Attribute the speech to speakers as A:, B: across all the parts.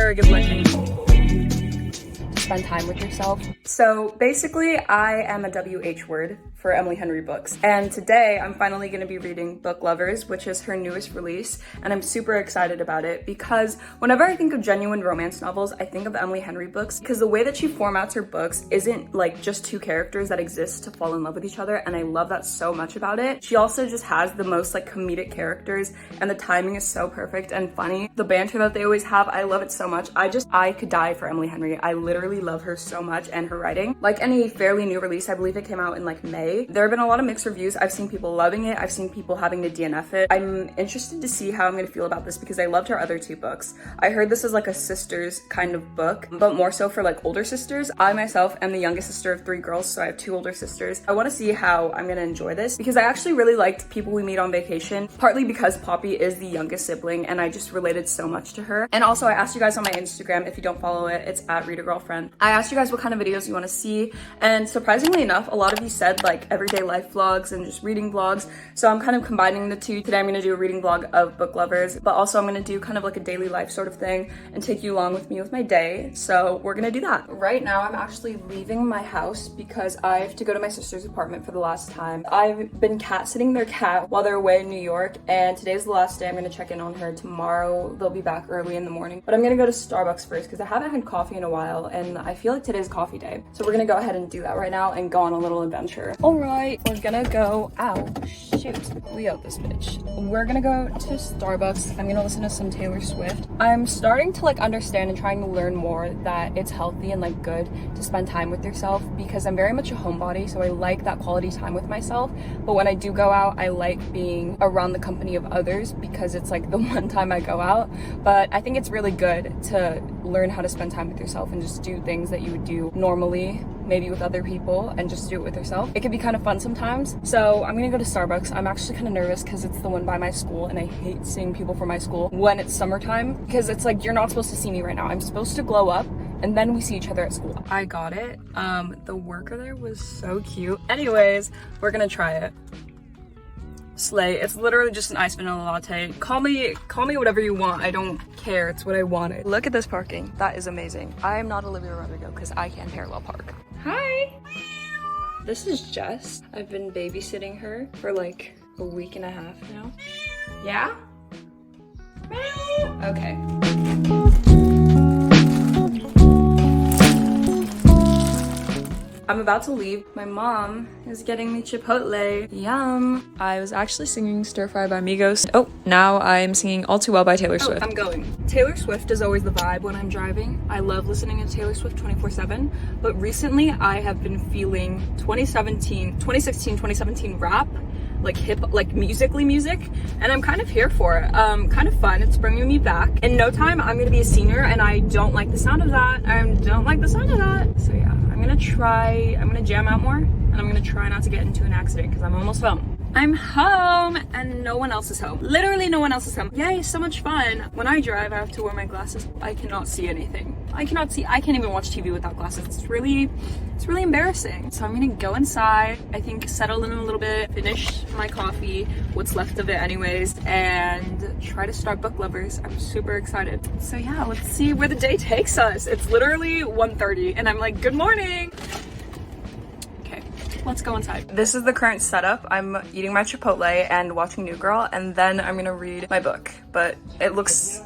A: very good looking. Spend time with yourself. So basically, I am a WH word for Emily Henry books. And today I'm finally gonna be reading Book Lovers, which is her newest release. And I'm super excited about it because whenever I think of genuine romance novels, I think of Emily Henry books because the way that she formats her books isn't like just two characters that exist to fall in love with each other. And I love that so much about it. She also just has the most like comedic characters and the timing is so perfect and funny. The banter that they always have, I love it so much. I could die for Emily Henry. I literally love her so much and her writing. Like any fairly new release, I believe it came out in like May. There have been a lot of mixed reviews. I've seen people loving it. I've seen people having to DNF it. I'm interested to see how I'm gonna feel about this because I loved her other two books. I heard this is like a sisters kind of book, but more so for like older sisters. I myself am the youngest sister of 3 girls, so I have 2 older sisters. I wanna see how I'm gonna enjoy this because I actually really liked People We Meet on Vacation, partly because Poppy is the youngest sibling and I just related so much to her. And also I asked you guys on my Instagram, if you don't follow it, it's at @ReadAGirlfriend. I asked you guys what kind of videos you wanna see, and surprisingly enough, a lot of you said like everyday life vlogs and just reading vlogs. So I'm kind of combining the two. Today I'm gonna do a reading vlog of Book Lovers, but also I'm gonna do kind of like a daily life sort of thing and take you along with me with my day. So we're gonna do that. Right now I'm actually leaving my house because I have to go to my sister's apartment for the last time. I've been cat sitting their cat while they're away in New York, and today's the last day. I'm gonna check in on her tomorrow. They'll be back early in the morning, but I'm gonna go to Starbucks first because I haven't had coffee in a while and I feel like today's coffee day. So we're gonna go ahead and do that right now and go on a little adventure. All right, we're gonna go out. Shoot, we out this bitch. We're gonna go to Starbucks. I'm gonna listen to some Taylor Swift. I'm starting to like understand and trying to learn more that it's healthy and like good to spend time with yourself because I'm very much a homebody, so I like that quality time with myself. But when I do go out, I like being around the company of others because it's like the one time I go out. But I think it's really good to learn how to spend time with yourself and just do things that you would do normally, maybe with other people, and just do it with yourself. It can be kind of fun sometimes. So I'm gonna go to Starbucks. I'm actually kind of nervous because it's the one by my school and I hate seeing people from my school when it's summertime because it's like, you're not supposed to see me right now. I'm supposed to glow up and then we see each other at school. I got it. The worker there was so cute. Anyways, we're gonna try it. Slay. It's literally just an iced vanilla latte. Call me whatever you want. I don't care. It's what I wanted. Look at this parking. That is amazing. I am not Olivia Rodrigo because I can't parallel park. Hi. This is Jess. I've been babysitting her for like a week and a half now. Yeah? Okay. I'm about to leave. My mom is getting me Chipotle. Yum. I was actually singing Stir Fry by Migos. Oh, now I'm singing All Too Well by Taylor Swift. I'm going. Taylor Swift is always the vibe when I'm driving. I love listening to Taylor Swift 24/7, but recently I have been feeling 2016, 2017 rap, like hip, like musically music, and I'm kind of here for it. Kind of fun. It's bringing me back. In no time, I'm gonna be a senior, and I don't like the sound of that. I don't like the sound of that. So yeah, I'm gonna jam out more, and I'm gonna try not to get into an accident because I'm almost home. I'm home and no one else is home. Literally no one else is home. Yay, so much fun. When I drive, I have to wear my glasses. I cannot see anything. I can't even watch TV without glasses. It's really embarrassing. So I'm gonna go inside, I think settle in a little bit, finish my coffee, what's left of it anyways, and try to start Book Lovers. I'm super excited. So yeah, let's see where the day takes us. It's literally 1:30 and I'm like, good morning. Let's go inside. This is the current setup. I'm eating my Chipotle and watching New Girl, and then I'm gonna read my book. But it looks,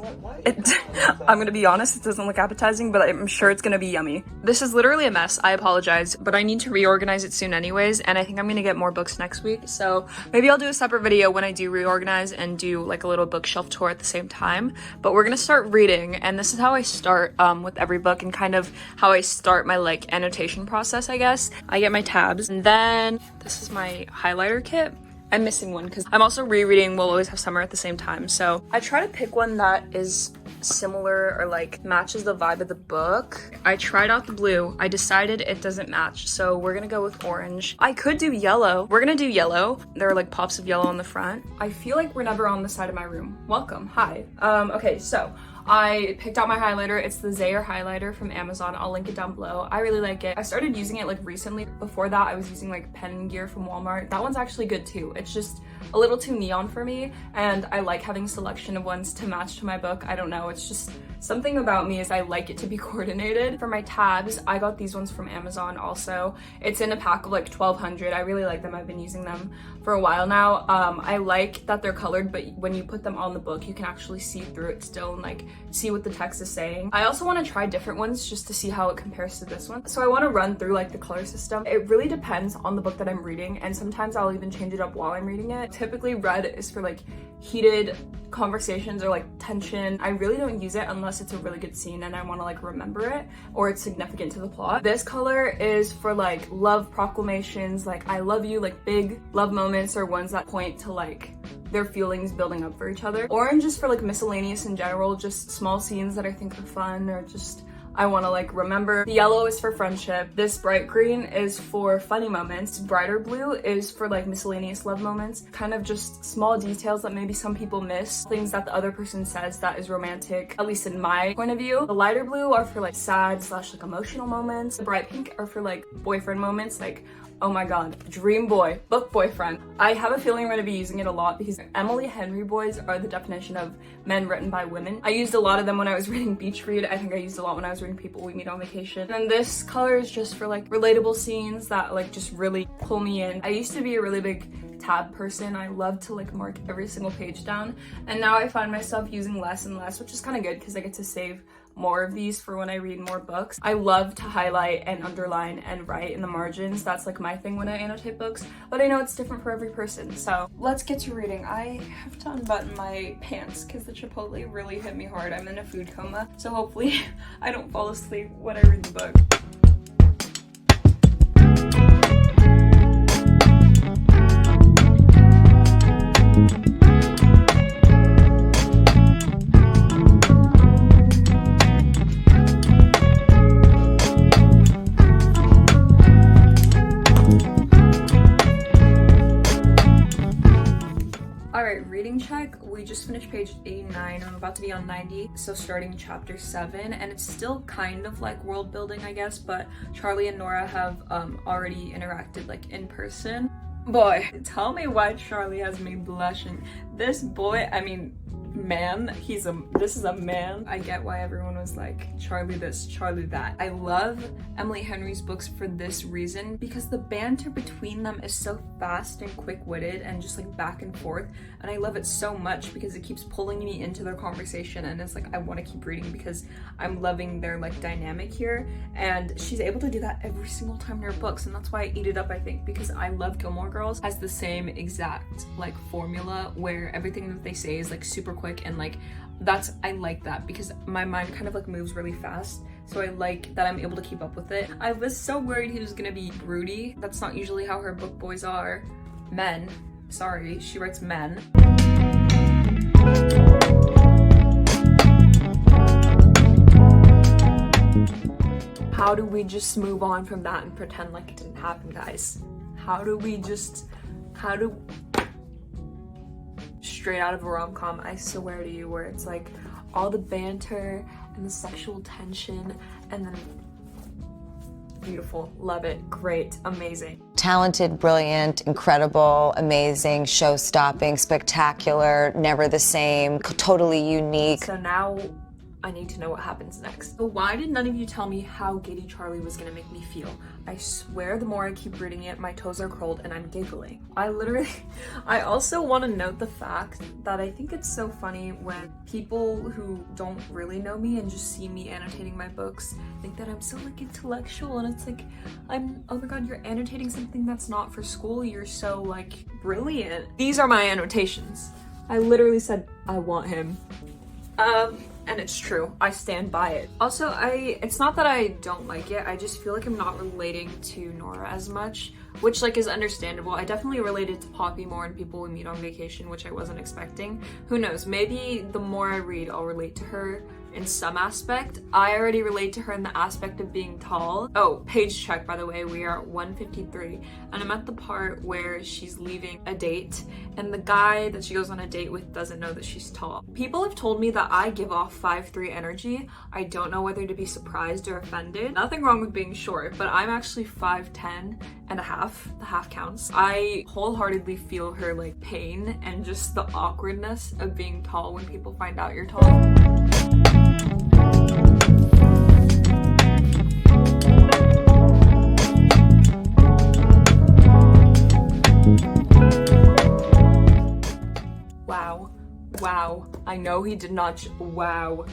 A: I'm gonna be honest, it doesn't look appetizing, but I'm sure it's gonna be yummy. This is literally a mess. I apologize, but I need to reorganize it soon anyways, and I think I'm gonna get more books next week. So maybe I'll do a separate video when I do reorganize and do like a little bookshelf tour at the same time. But we're gonna start reading, and this is how I start with every book and kind of how I start my like annotation process, I guess. I get my tabs, and then this is my highlighter kit. I'm missing one because I'm also rereading We'll Always Have Summer at the same time. So I try to pick one that is similar or like matches the vibe of the book. I tried out the blue. I decided it doesn't match. So we're gonna go with orange. I could do yellow. We're gonna do yellow. There are like pops of yellow on the front. I feel like we're never on the side of my room. Welcome. Hi. Okay, so I picked out my highlighter. It's the Zaire highlighter from Amazon. I'll link it down below. I really like it. I started using it like recently. Before that, I was using like Pen Gear from Walmart. That one's actually good too. It's just a little too neon for me, and I like having a selection of ones to match to my book. I don't know, it's just something about me is I like it to be coordinated. For my tabs, I got these ones from Amazon also. It's in a pack of like 1,200. I really like them. I've been using them for a while now. I like that they're colored, but when you put them on the book, you can actually see through it still and like see what the text is saying. I also want to try different ones just to see how it compares to this one. So I want to run through like the color system. It really depends on the book that I'm reading, and sometimes I'll even change it up while I'm reading it. Typically red is for like heated conversations or like tension. I really don't use it unless it's a really good scene and I want to like remember it or it's significant to the plot. This color is for like love proclamations, like I love you, like big love moments or ones that point to like their feelings building up for each other. Orange is for like miscellaneous in general, just small scenes that I think are fun or just I want to like remember. The yellow is for friendship. This bright green is for funny moments. Brighter blue is for like miscellaneous love moments, kind of just small details that maybe some people miss, things that the other person says that is romantic, at least in my point of view. The lighter blue are for like sad / like emotional moments. The bright pink are for like boyfriend moments, like oh my god, dream boy, book boyfriend. I have a feeling I'm going to be using it a lot because Emily Henry boys are the definition of men written by women. I used a lot of them when I was reading Beach Read. I think I used a lot when I was reading People We Meet on Vacation. And this color is just for like relatable scenes that like just really pull me in. I used to be a really big tab person. I love to like mark every single page down, and now I find myself using less and less, which is kind of good because I get to save more of these for when I read more books. I love to highlight and underline and write in the margins. That's like my thing when I annotate books, but I know it's different for every person. So let's get to reading. I have to unbutton my pants because the Chipotle really hit me hard. I'm in a food coma, so hopefully I don't fall asleep when I read the book. Reading check, we just finished page 89. I'm about to be on 90, so starting chapter 7, and it's still kind of like world building, I guess, but Charlie and Nora have already interacted like in person. Boy, tell me why Charlie has me blushing. This boy, I mean, man, this is a man. I get why everyone was like, Charlie this, Charlie that. I love Emily Henry's books for this reason, because the banter between them is so fast and quick-witted and just like back and forth, and I love it so much because it keeps pulling me into their conversation, and it's like I want to keep reading because I'm loving their like dynamic here, and she's able to do that every single time in her books, and that's why I eat it up, I think, because I love Gilmore Girls has the same exact like formula where everything that they say is like super quick, and like I like that because my mind kind of like moves really fast, so I like that I'm able to keep up with it. I was so worried he was gonna be broody. That's not usually how her book boys are. Men, sorry, she writes men. How do we just move on from that and pretend like it didn't happen, guys? Straight out of a rom-com, I swear to you, where it's like all the banter and the sexual tension, and then beautiful, love it, great, amazing.
B: Talented, brilliant, incredible, amazing, show-stopping, spectacular, never the same, totally unique.
A: So now I need to know what happens next. So why did none of you tell me how giddy Charlie was gonna make me feel? I swear the more I keep reading it, my toes are curled and I'm giggling. I also want to note the fact that I think it's so funny when people who don't really know me and just see me annotating my books think that I'm so like intellectual, and it's like, oh my god, you're annotating something that's not for school, you're so like brilliant. These are my annotations. I literally said, I want him. And it's true, I stand by it. Also, it's not that I don't like it, I just feel like I'm not relating to Nora as much, which like is understandable. I definitely related to Poppy more in People We Meet on Vacation, which I wasn't expecting. Who knows, maybe the more I read, I'll relate to her in some aspect. I already relate to her in the aspect of being tall. Oh, page check, by the way, we are at 153, and I'm at the part where she's leaving a date, and the guy that she goes on a date with doesn't know that she's tall. People have told me that I give off 5'3" energy. I don't know whether to be surprised or offended. Nothing wrong with being short, but I'm actually 5'10" and a half. The half counts. I wholeheartedly feel her like pain and just the awkwardness of being tall when people find out you're tall. Wow. I know he did not wow.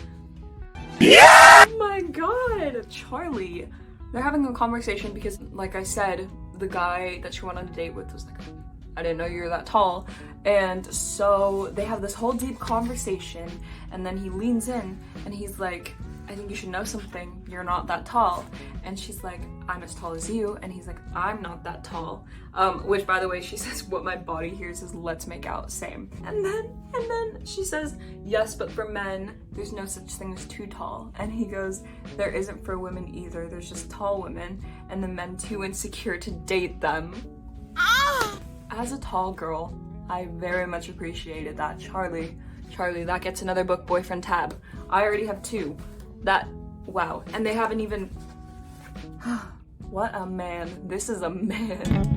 A: Yeah! Oh my god! Charlie. They're having a conversation because, like I said, the guy that she went on a date with was like, I didn't know you were that tall. And so they have this whole deep conversation, and then he leans in and he's like, I think you should know something. You're not that tall. And she's like, I'm as tall as you. And he's like, I'm not that tall. Which, by the way, she says, what my body hears is let's make out, same. And then she says, yes, but for men, there's no such thing as too tall. And he goes, there isn't for women either. There's just tall women, and the men too insecure to date them. As a tall girl, I very much appreciated that. Charlie, that gets another book boyfriend tab. I already have 2. Wow. And they haven't even, what a man. This is a man.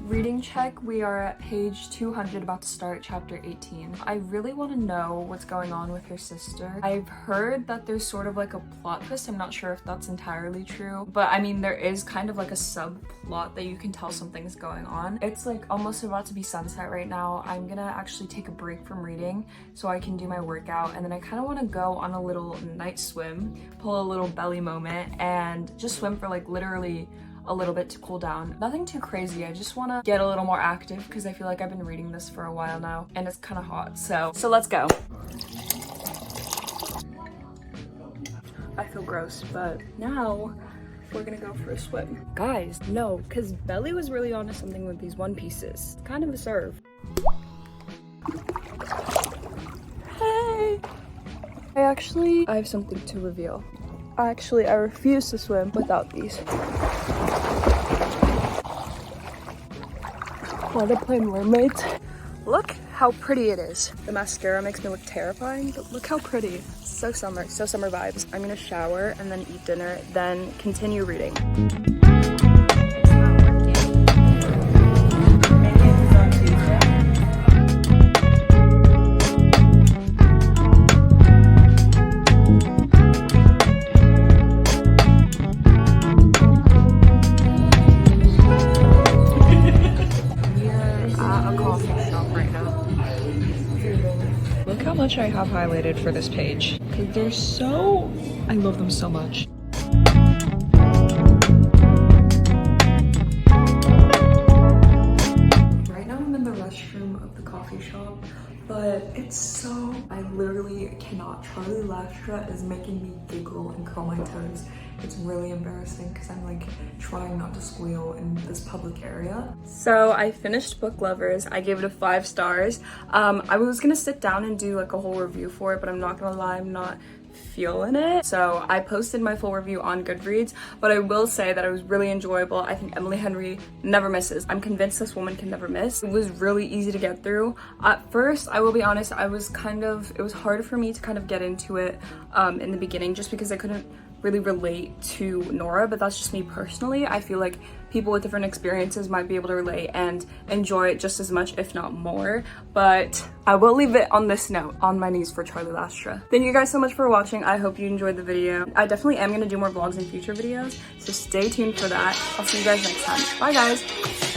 A: Reading check, we are at page 200, about to start chapter 18. I really want to know what's going on with her sister. I've heard that there's sort of like a plot twist. I'm not sure if that's entirely true, but I mean, there is kind of like a subplot that you can tell something's going on. It's like almost about to be sunset right now. I'm gonna actually take a break from reading so I can do my workout, and then I kind of want to go on a little night swim, pull a little belly moment, and just swim for like literally a little bit to cool down. Nothing too crazy. I just want to get a little more active because I feel like I've been reading this for a while now and it's kind of hot. So let's go. I feel gross, but now we're gonna go for a swim. Guys, no, because Belly was really onto something with these one pieces. Kind of a serve. Hey! I have something to reveal. I refuse to swim without these. Want to play mermaids? Look how pretty it is. The mascara makes me look terrifying, but look how pretty. So summer vibes. I'm gonna shower and then eat dinner, then continue reading. Look how much I have highlighted for this page, because I love them so much. Right now I'm in the restroom of the coffee shop, but I literally cannot. Charlie Lastra is making me giggle and curl my toes. It's really embarrassing because I'm like trying not to squeal in this public area. So I finished Book Lovers. I gave it a 5 stars. I was gonna sit down and do like a whole review for it, but I'm not gonna lie, I'm not feeling it. So I posted my full review on Goodreads, but I will say that it was really enjoyable. I think Emily Henry never misses. I'm convinced this woman can never miss. It was really easy to get through. At first, I will be honest, it was hard for me to kind of get into it in the beginning just because I couldn't really relate to Nora, but that's just me personally. I feel like people with different experiences might be able to relate and enjoy it just as much, if not more. But I will leave it on this note, on my knees for Charlie Lastra. Thank you guys so much for watching. I hope you enjoyed the video. I definitely am gonna do more vlogs in future videos, so stay tuned for that. I'll see you guys next time. Bye guys.